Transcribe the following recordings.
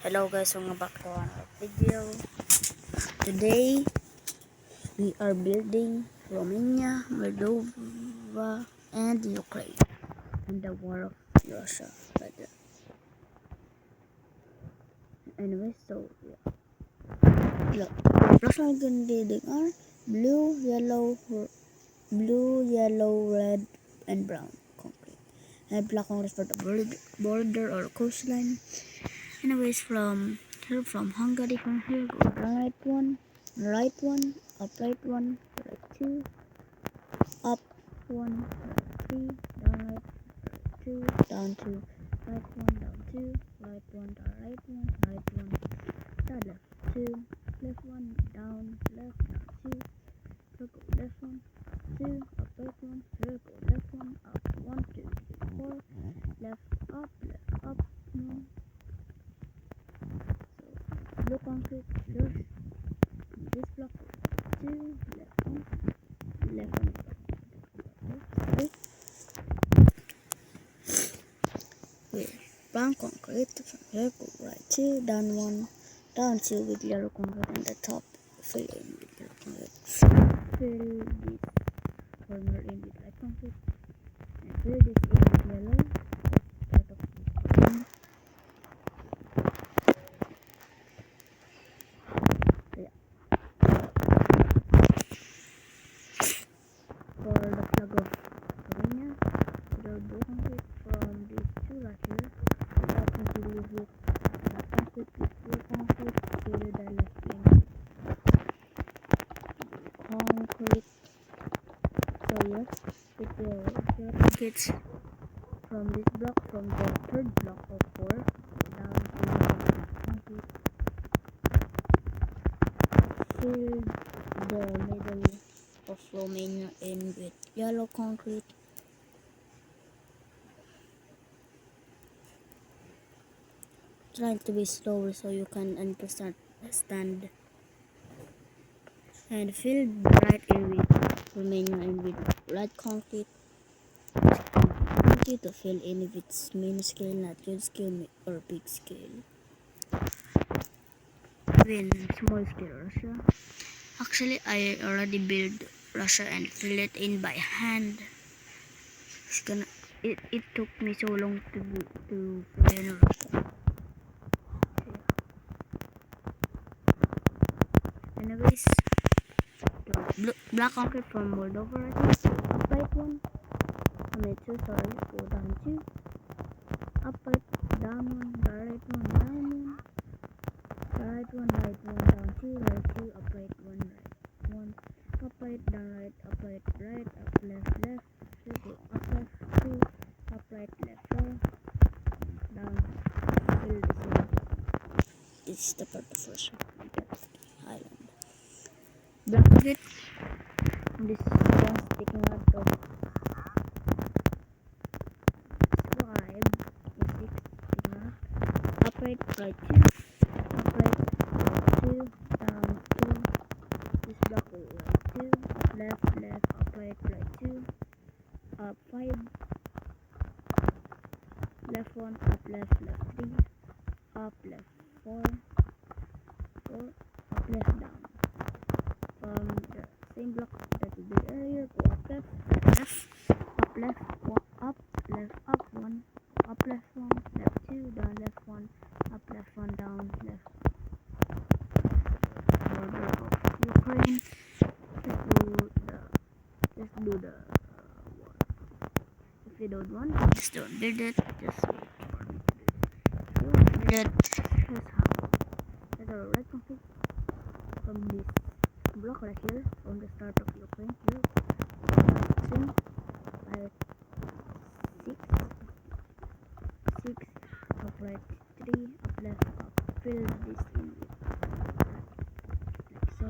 Hello guys, welcome back to another video. Today we are building Romania, Moldova, and Ukraine in the war of Russia. Anyway, so yeah. Look, Russia building are blue, yellow, red, and brown concrete, and black concrete for the border or coastline. Anyways, from Hungary, from here go right one, up right one, right two, up one, right three, down right two, down two, right one, down two, right one, down right one, down left two, left one, down left, down two, circle left one, two, up right one, circle left one, up one, two, three, four, left up, no. Blue concrete first, this block two, left one, okay. With brown concrete from here go right two, down one, down two with yellow concrete on the top, fill in with yellow concrete, fill this corner in with red concrete, and fill this in with yellow, part of this corner. For the flag of Romania, the blue concrete from these two right here, that continue with the concrete with blue concrete, fill the left in concrete. So yes, with the concrete from this block, from the third block of 4, down to the concrete, fill the middle of Romania in with yellow concrete. Trying to be slow so you can understand, and fill right in with Romania in with red concrete. Continue to fill in if it's main scale, not good scale or big scale. Then small scale Russia. Actually, I already built Russia and fill it in by hand. It took me so long to fill Russia. Anyways, black concrete from Moldova right here. Up right one. I mean two, sorry. Go down two. Up right, down one, right one, down one. Right one, down two, right two, up right one, up right, down right, up left, circle, up left two, up right, left four, down, fill the same. This is the part of Russia, island. Black concrete. This one sticking out of 5 is 6 sticking out. Up right two, up right two, down two. This block will right two, left, up right two, up 5, left one, up left 3, up left 4, up left down. From the same block that we did earlier, go up left, up left, up one, up left one, left two, down left one, up left one, down left. Border of Ukraine. Let's do the one. If you don't want, just don't build it. Just wait for me to do it. If you want to build it, here's how. There's a red config from this block right here, from the start of Ukraine here. Three, right, six, up right, 3, up left, up. Fill this in with like so.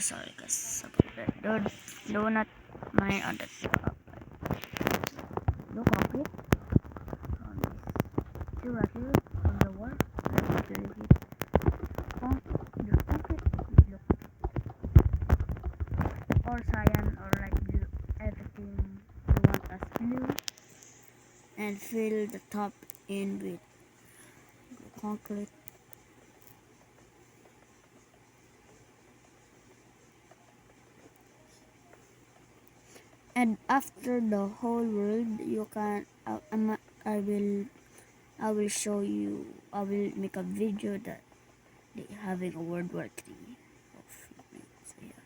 Sorry guys, do not mind on the top. No concrete on this two right here on the wall. Let's build it and fill the top in with concrete. And after the whole world, you can. I will show you. I will make a video that they having a World War III. So yeah,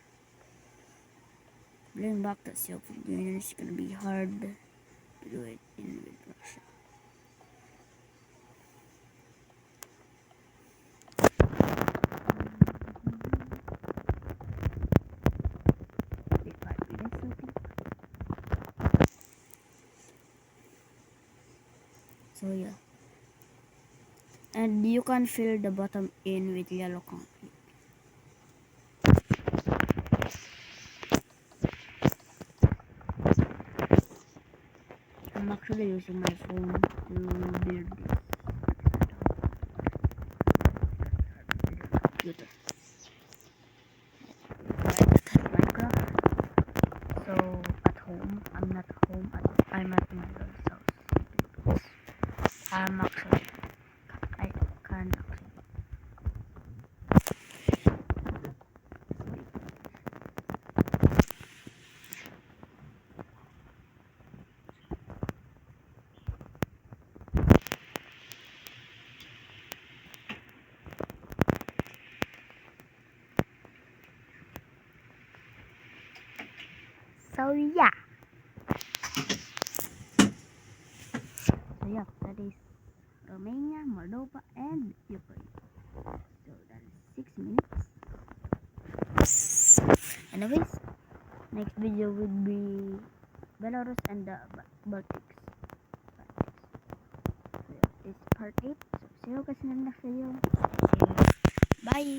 bring back the Soviet Union. It's gonna be hard to do it in with Russia. Wait 5 minutes, I think. So yeah, and you can fill the bottom in with yellow concrete. I'm actually using my phone to build this computer. Minecraft. So at home, I'm at my brother's house. I can actually. So yeah. That is Romania, Moldova, and Ukraine. So that is 6 minutes. Anyways, next video will be Belarus and the Baltics. So yeah, it's part 8. So see you guys in the next video. Bye.